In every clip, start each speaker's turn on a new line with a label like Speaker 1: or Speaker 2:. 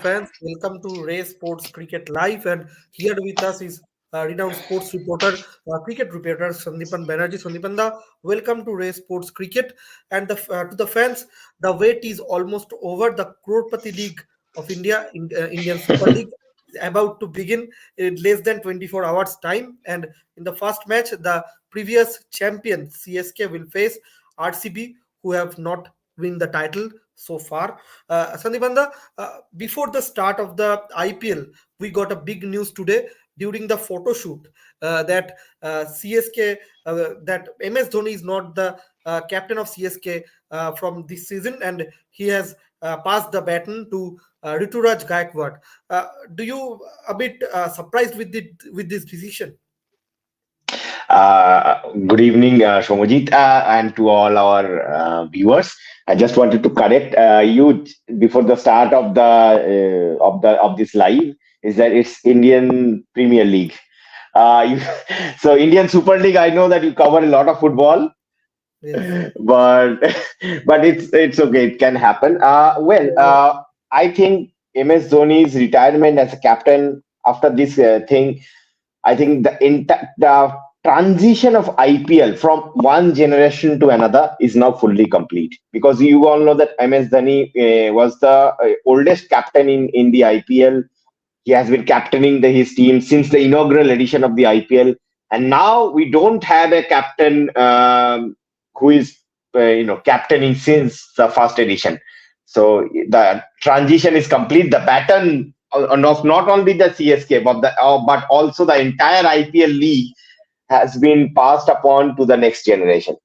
Speaker 1: fans. Welcome to Ray Sports Cricket Live, and here with us is renowned sports reporter, cricket reporter Sandipan Banerjee. Sandipanda, welcome to Ray Sports Cricket. And to the fans, the wait is almost over. The Crorepati League of India, Indian Super League, is about to begin in less than 24 hours time. And in the first match, the previous champion CSK will face RCB, who have not win the title so far. Sandipanda, before the start of the IPL, we got a big news today during the photo shoot that CSK, that MS Dhoni is not the captain of CSK from this season, and he has passed the baton to Rituraj Gaikwad. Do you a bit surprised with this decision?
Speaker 2: Good evening, Shomojit, and to all our viewers. I just wanted to correct you before the start of of this live. Is that it's Indian Premier League? So Indian Super League. I know that you cover a lot of football,
Speaker 1: Yes.
Speaker 2: but but it's okay. It can happen. I think MS Dhoni's retirement as a captain after this thing. I think the transition of IPL from one generation to another is now fully complete because you all know that MS Dhoni was the oldest captain in the IPL. He has been captaining his team since the inaugural edition of the IPL, and now we don't have a captain who is captaining since the first edition. So the transition is complete. The baton of not only the CSK but also the entire IPL league has been passed upon to the next generation.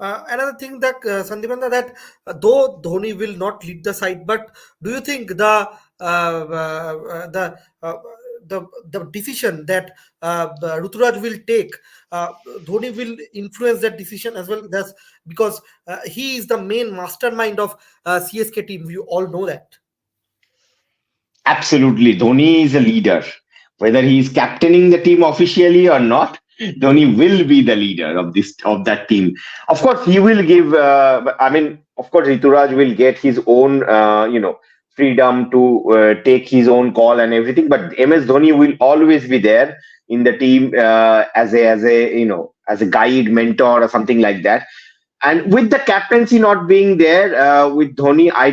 Speaker 1: Another thing that Sandipanda, that though Dhoni will not lead the side, but do you think the uh, the decision that Ruturaj will take, Dhoni will influence that decision as well? That's because he is the main mastermind of CSK team. You all know that.
Speaker 2: Absolutely, Dhoni is a leader. Whether he is captaining the team officially or not, Dhoni will be the leader of that team. Of course, he will give. I mean, of course, Rituraj will get his own, freedom to take his own call and everything. But MS Dhoni will always be there in the team as a guide, mentor, or something like that. And with the captaincy not being there with Dhoni, I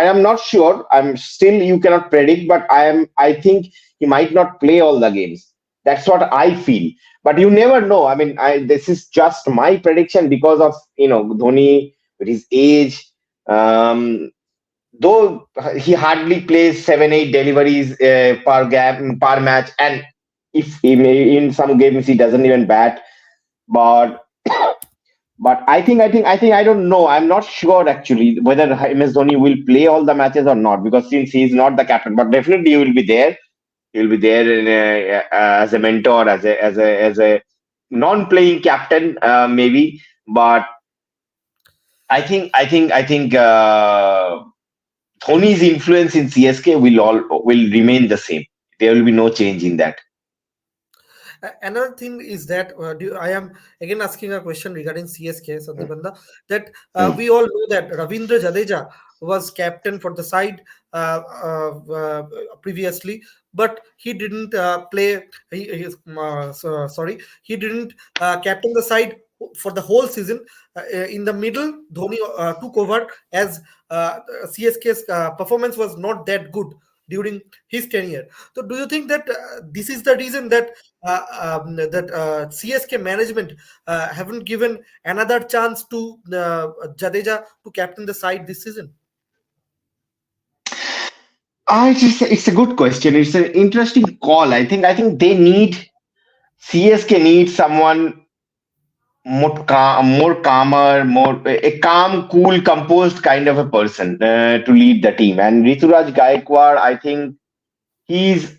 Speaker 2: am not sure. I'm still, you cannot predict, but I think he might not play all the games. That's what I feel. But you never know. I mean, this is just my prediction because of Dhoni with his age. Though he hardly plays 7-8 deliveries per match, and if in some games he doesn't even bat, but I don't know. I'm not sure actually whether MS Dhoni will play all the matches or not because since he is not the captain, but definitely he will be there. He will be there as a mentor, as a non-playing captain, maybe. But I think Dhoni's influence in CSK will remain the same. There will be no change in that.
Speaker 1: Another thing is that I am again asking a question regarding CSK, Sandipanda, that
Speaker 2: Hmm.
Speaker 1: we all know that Ravindra Jadeja was captain for the side previously, but he didn't play. Sorry, he didn't captain the side for the whole season. In the middle, Dhoni took over as CSK's performance was not that good during his tenure. So, do you think that this is the reason that CSK management haven't given another chance to Jadeja to captain the side this season?
Speaker 2: It's a good question. It's an interesting call. I think they need CSK needs someone more calmer, more a calm, cool, composed kind of a person to lead the team. And Rituraj Gaikwad, I think he's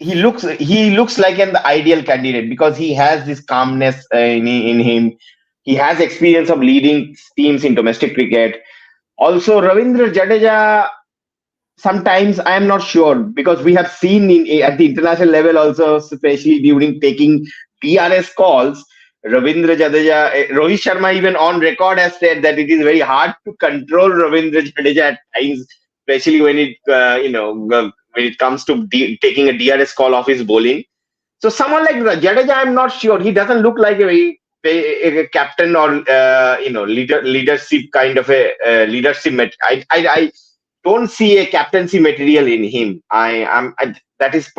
Speaker 2: he looks like an ideal candidate because he has this calmness in him. He has experience of leading teams in domestic cricket. Also, Ravindra Jadeja. Sometimes I am not sure because we have seen at the international level also, especially during taking PRS calls. Ravindra Jadeja, Rohit Sharma even on record has said that it is very hard to control Ravindra Jadeja at times especially when when it comes to taking a DRS call off his bowling. So someone like Jadeja, I'm not sure. He doesn't look like a captain or leadership kind of a leadership. I don't see a captaincy material in him. That is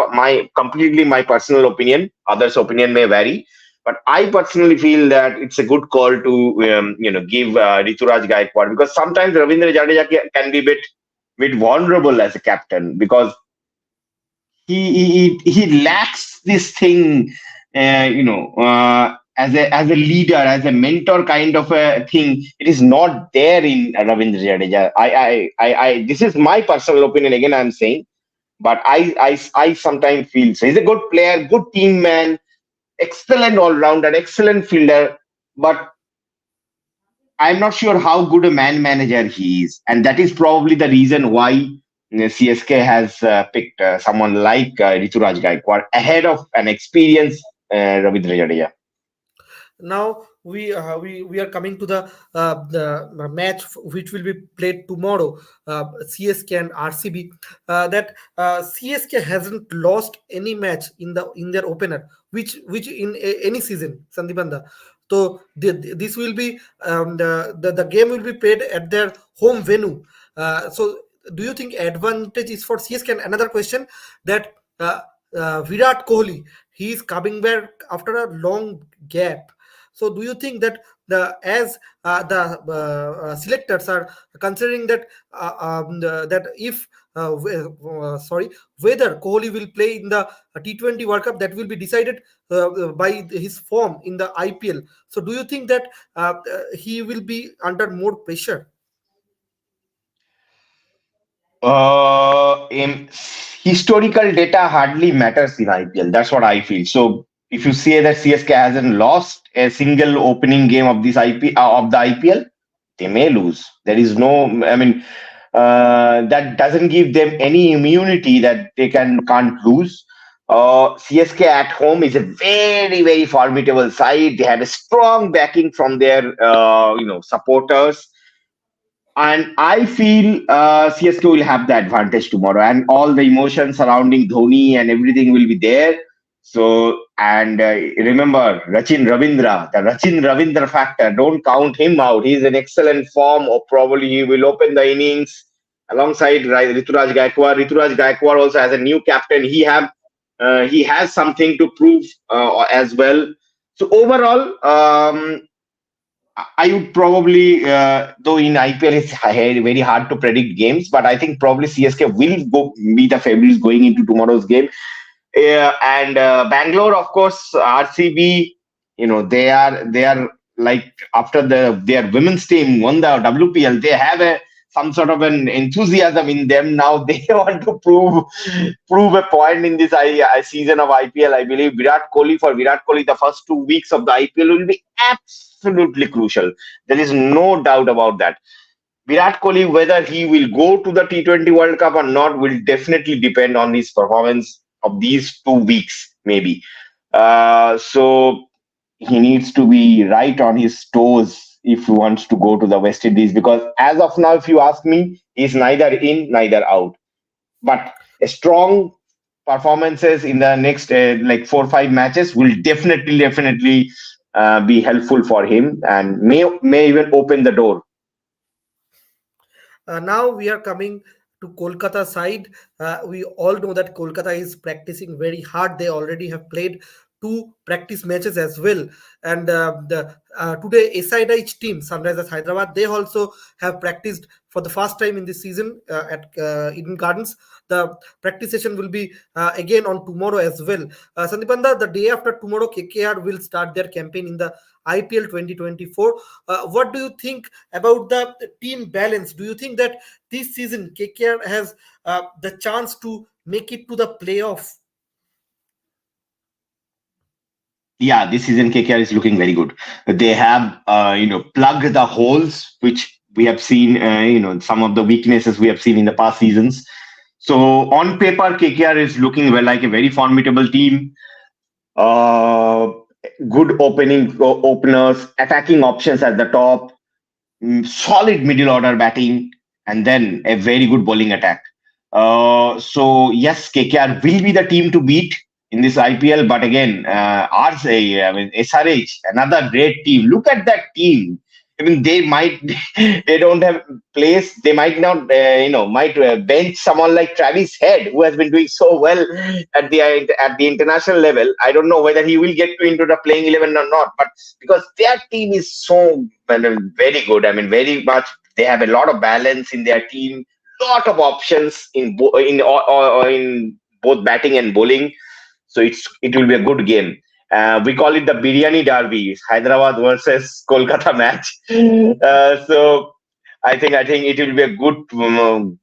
Speaker 2: completely my personal opinion. Others' opinion may vary, but I personally feel that it's a good call to give Rituraj Gaikwad, because sometimes Ravindra Jadeja can be bit vulnerable as a captain, because he lacks this thing, as a leader, as a mentor kind of a thing. It is not there in Ravindra Jadeja. This is my personal opinion. Again, I'm saying, but I sometimes feel so. He's a good player, good team man, excellent all rounder, excellent fielder, but I'm not sure how good a man manager he is, and that is probably the reason why CSK has picked someone like Rituraj Gaikwad ahead of an experienced Ravindra Jadeja.
Speaker 1: Now we are coming to the match which will be played tomorrow, CSK and RCB. That CSK hasn't lost any match in their opener, which in any season, Sandipanda. So this will be the game will be played at their home venue. So do you think advantage is for CSK? And another question, that Virat Kohli, he is coming back after a long gap. So, do you think that the selectors are considering that that if sorry, whether Kohli will play in the T20 World Cup, that will be decided by his form in the IPL. So, do you think that he will be under more pressure?
Speaker 2: In historical data hardly matters in IPL. That's what I feel. So if you say that CSK hasn't lost a single opening game of of the IPL, they may lose. There is no, I mean, that doesn't give them any immunity that they can't lose. CSK at home is a very very formidable side. They have a strong backing from their supporters, and I feel CSK will have the advantage tomorrow, and all the emotions surrounding Dhoni and everything will be there. So, and remember the Rachin Ravindra factor. Don't count him out. He's in excellent form, or probably he will open the innings alongside Rituraj Gaikwad. Rituraj Gaikwad also has a new captain. He has something to prove as well. So overall, I would probably, though in IPL it's very hard to predict games, but I think probably CSK will be the favorites going into tomorrow's game. And Bangalore, of course, RCB, they are like, after their women's team won the WPL, they have some sort of an enthusiasm in them now. They want to prove a point in this season of IPL. I believe for Virat Kohli, the first 2 weeks of the IPL will be absolutely crucial. There is no doubt about that. Virat Kohli, whether he will go to the T20 World Cup or not, will definitely depend on his performance of these 2 weeks, maybe. So he needs to be right on his toes if he wants to go to the West Indies, because as of now, if you ask me, he's neither in, neither out. But a strong performances in the next like 4 or 5 matches will definitely be helpful for him, and may even open the door.
Speaker 1: Now we are coming to Kolkata side. We all know that Kolkata is practicing very hard. They already have played two practice matches as well. And the today SIDH team, Sunrisers Hyderabad, they also have practiced for the first time in this season at Eden Gardens. The practice session will be again on tomorrow as well. Sandipanda, the day after tomorrow, KKR will start their campaign in the IPL 2024. What do you think about the team balance? Do you think that this season KKR has the chance to make it to the playoff?
Speaker 2: Yeah, this season KKR is looking very good. They have plugged the holes which we have seen, some of the weaknesses we have seen in the past seasons. So on paper, KKR is looking well, like a very formidable team. Uh, Good openers, attacking options at the top, solid middle order batting, and then a very good bowling attack. So yes, KKR will be the team to beat in this IPL. But again, I mean SRH, another great team. Look at that team. I mean, they might they don't have place. They might not, might bench someone like Travis Head, who has been doing so well at the international level. I don't know whether he will get into the playing 11 or not, but because their team is so very good. I mean, very much. They have a lot of balance in their team, lot of options or in both batting and bowling. So it will be a good game. We call it the Biryani Derby, Hyderabad versus Kolkata match. So I think it will be a good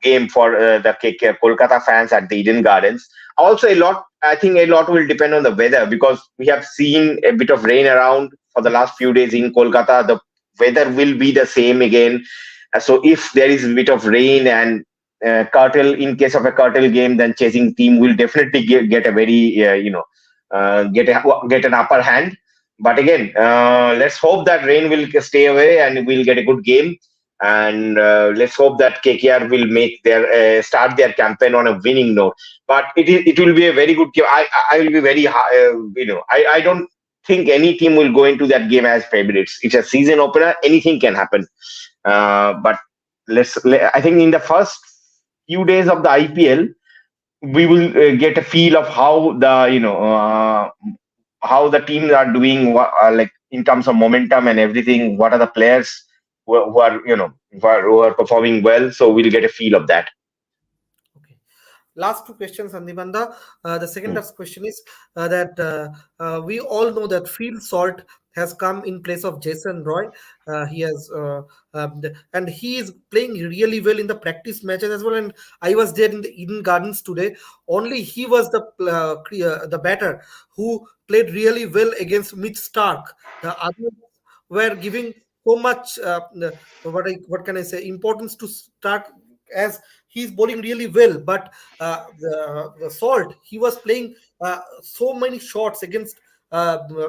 Speaker 2: game for the Kolkata fans at the Eden Gardens. Also, I think a lot will depend on the weather, because we have seen a bit of rain around for the last few days in Kolkata. The weather will be the same again. So if there is a bit of rain and curtail, in case of a curtail game, then chasing team will definitely get a very get an upper hand. But again, let's hope that rain will stay away and we'll get a good game. And let's hope that KKR will make their start their campaign on a winning note. But it will be a very good game. I will be very I don't think any team will go into that game as favorites. It's a season opener. Anything can happen. But I think in the first few days of the IPL, we will get a feel of how the teams are doing, like in terms of momentum and everything. What are the players who are who are performing well? So we'll get a feel of that.
Speaker 1: Okay. Last two questions, Sandipanda. The second
Speaker 2: Hmm.
Speaker 1: last question is that we all know that Field Salt has come in place of Jason Roy. He has and he is playing really well in the practice matches as well. And I was there in the Eden Gardens today. Only he was the batter who played really well against Mitch Stark. The others were giving so much what can I say, importance to Stark, as he's bowling really well. But the Salt, he was playing so many shots against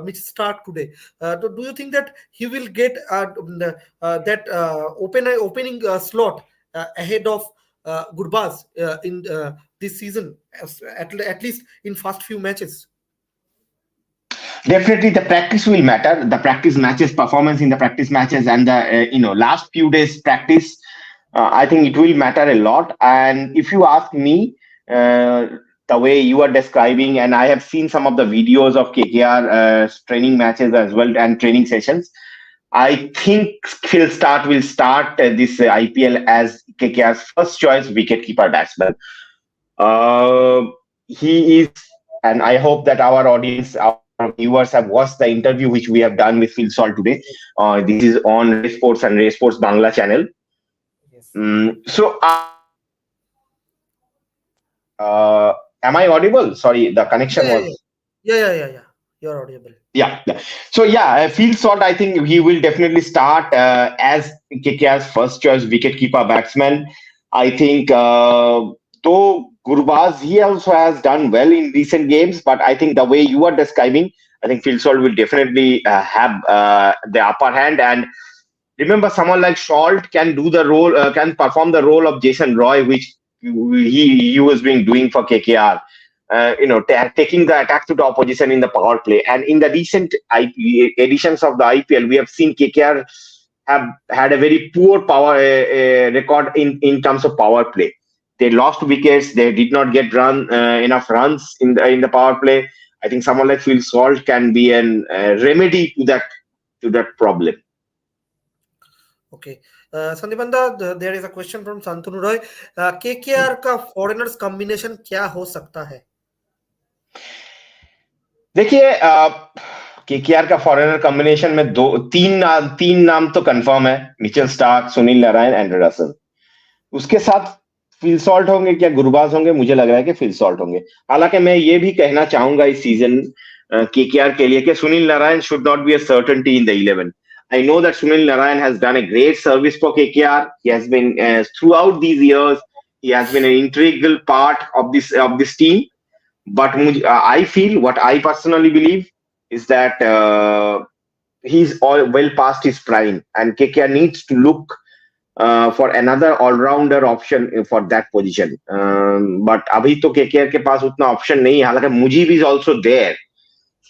Speaker 1: Mitch Stark today. Do you think that he will get that opening slot ahead of Gurbaz in this season, at least in first few matches?
Speaker 2: Definitely, the practice will matter. The practice matches, performance in the practice matches, and the last few days practice. I think it will matter a lot. And if you ask me, uh, the way you are describing, and I have seen some of the videos of KKR training matches as well and training sessions. I think will start this IPL as KKR's first choice wicketkeeper batsman. Uh, he is, and I hope that our audience, our viewers have watched the interview which we have done with Phil Salt today. This is on Ray Sports and Ray Sports Bangla channel.
Speaker 1: Yes.
Speaker 2: So, am I audible? Sorry, the
Speaker 1: Yeah,
Speaker 2: connection
Speaker 1: yeah, yeah,
Speaker 2: was.
Speaker 1: yeah. You're audible.
Speaker 2: Yeah. Yeah. So yeah, Field Salt, I think he will definitely start as KKR's first choice wicketkeeper batsman. I think though Gurbaz, he also has done well in recent games, but I think the way you are describing, I think Field Salt will definitely have the upper hand. And remember, someone like Salt can do the role, can perform the role of Jason Roy, which he was being doing for KKR. Taking the attack to the opposition in the power play. And in the recent editions of the IPL, we have seen KKR have had a very poor power record in terms of power play. They lost wickets. They did not get enough runs in the power play. I think someone like Phil Salt can be an remedy to that problem.
Speaker 1: Okay. संदीपंदा, there is a question from Santanu Roy. KKR का foreigners combination क्या हो सकता है?
Speaker 2: देखिए, KKR का foreigner combination में तीन नाम तो कंफर्म है। Mitchell Starc, Sunil Narayan, Andre Russell. उसके साथ फिल सॉल्ट होंगे क्या गुरबाज होंगे? मुझे लग रहा है कि फिल सॉल्ट होंगे। हालांकि मैं ये भी कहना चाहूंगा इस सीजन केकेआर के लिए कि Sunil Narayan should not be a certainty in the 11. I know that Sunil Narayan has done a great service for KKR. He has been throughout these years. He has been an integral part of this team. But I feel, what I personally believe is that he's all well past his prime, and KKR needs to look for another all-rounder option for that position. But अभी तो KKR के पास उतना option नहीं है. हालांकि Mujib is also there.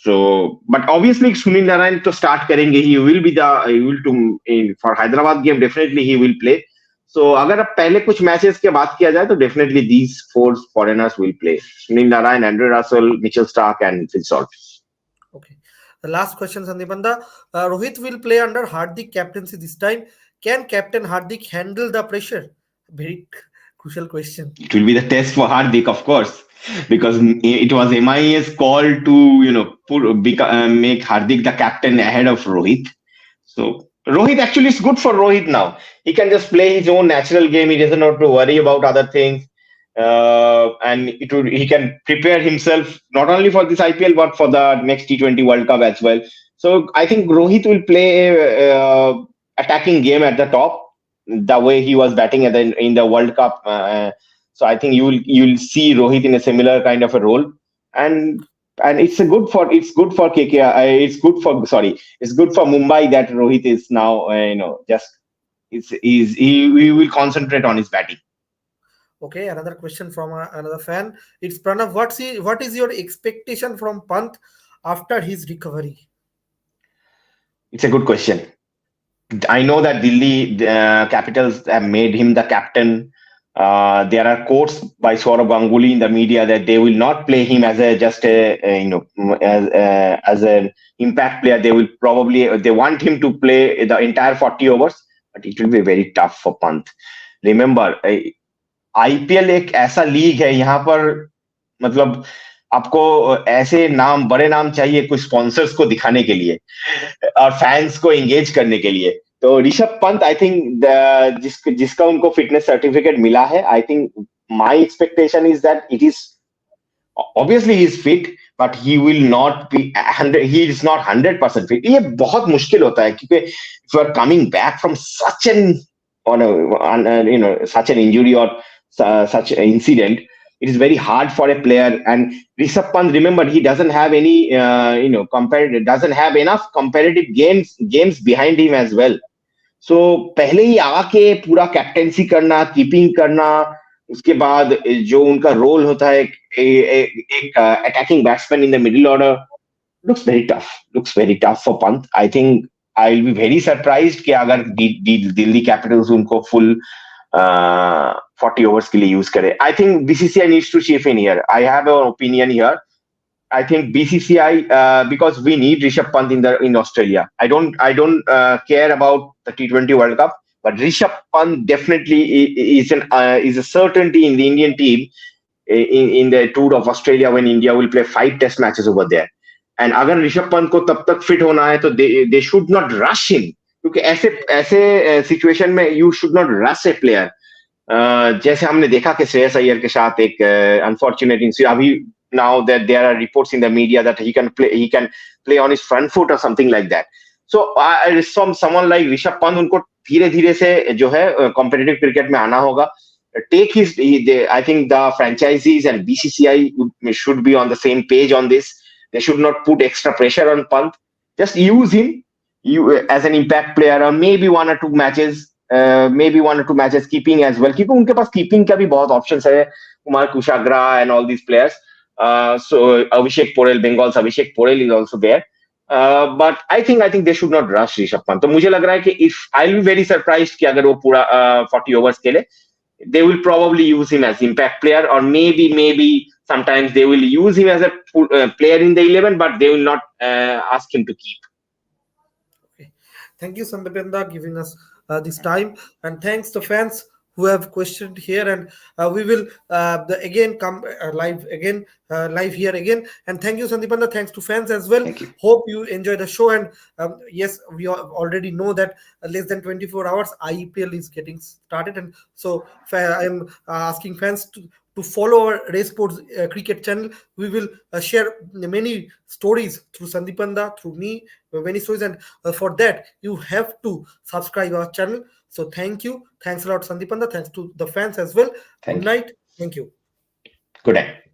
Speaker 2: So, but obviously Sunil Narayan to start करेंगे. He will for Hyderabad game definitely he will play. So अगर अब पहले कुछ मैचेस के बात किया जाए तो definitely these four foreigners will play. Sunil Narayan, Andre Russell, Mitchell Stark, and Phil Salt.
Speaker 1: Okay. The last question, Sandipanda. Rohit will play under Hardik captaincy this time. Can Captain Hardik handle the pressure? Very crucial question.
Speaker 2: It will be the test for Hardik, of course, because it was MIA's call to make Hardik the captain ahead of Rohit. So Rohit actually is good for Rohit now. He can just play his own natural game. He doesn't have to worry about other things. And he can prepare himself not only for this IPL but for the next T20 World Cup as well. So I think Rohit will play a attacking game at the top, the way he was batting in the World Cup. So I think you'll see Rohit in a similar kind of a role, and it's good for KKR. It's good for Mumbai that Rohit is now he will concentrate on his batting.
Speaker 1: Okay, another question from another fan. It's Pranav. What is your expectation from Pant after his recovery?
Speaker 2: It's a good question. I know that Delhi Capitals have made him the captain. There are quotes by Saurav Ganguly in the media that they will not play him as as an impact player. They want him to play the entire 40 overs, but it will be very tough for Pant. Remember, IPL एक ऐसा league है यहाँ पर, मतलब आपको ऐसे बड़े नाम चाहिए कुछ स्पॉन्सर्स को दिखाने के लिए और फैंस को एंगेज करने के लिए. तो ऋषभ पंत आई थिंक जिसका उनको फिटनेस सर्टिफिकेट मिला है, I think my expectation is that it is obviously he is fit but he will not be 100. He is not 100% fit. ये बहुत मुश्किल होता है क्योंकि if you are coming back from such an injury और such an incident, it is very hard for a player. And Rishabh Pant, remember, he doesn't have any doesn't have enough competitive games behind him as well. So पहले ही आके पूरा captaincy करना, keeping करना, उसके बाद जो उनका रोल होता है एक attacking batsman in the middle order, looks very tough for Pant. I think I'll be very surprised कि अगर दिल्ली कैपिटल्स उनको फुल 40 overs के लिए use करे. I think BCCI needs to chip in here. I have an opinion here. I think BCCI because we need Rishabh Pant in Australia. I don't care about the T20 World Cup, but Rishabh Pant definitely is a certainty in the Indian team in the tour of Australia when India will play 5 test matches over there. And अगर ऋषभ पंत को तब तक fit होना है तो they should not rush him, क्योंकि ऐसे situation में you should not rush a player. जैसे हमने देखा कि श्रेयस अय्यर के साथ एक अनफॉर्चुनेट इंसिडेंट, अभी now that there are reports in the media that he can play on his front foot or something like that. So from someone like Rishabh Pant, उनको धीरे धीरे से जो है कॉम्पिटिटिव क्रिकेट में आना होगा. I think the franchisees and BCCI should be on the same page on this. They should not put extra pressure on Pant. Just use him as an impact player or maybe one or two matches keeping as well, क्योंकि उनके पास keeping का भी बहुत options है. Kumar Kushagra and all these players. So Abhishek Porel, Bengal's Abhishek Porel is also there. But I think they should not rush Rishabh Pant. तो मुझे लग रहा है कि I'll be very surprised कि अगर वो पूरा 40 overs खेले, they will probably use him as impact player, or maybe sometimes they will use him as a player in the 11, but they will not ask him to keep.
Speaker 1: Okay. Thank you, Sandipenda, giving us this time, and thanks to fans who have questioned here, and we will again come live here again. And thank you, Sandipanda. Thanks to fans as well. Hope you enjoy the show. And yes, we already know that less than 24 hours IPL is getting started, and so I am asking fans to follow our Race Sports cricket channel. We will share many stories through Sandipanda, through me, many stories, and for that you have to subscribe our channel. So thank you. Thanks a lot, Sandipanda. Thanks to the fans as well. Good night. Thank you.
Speaker 2: Good night.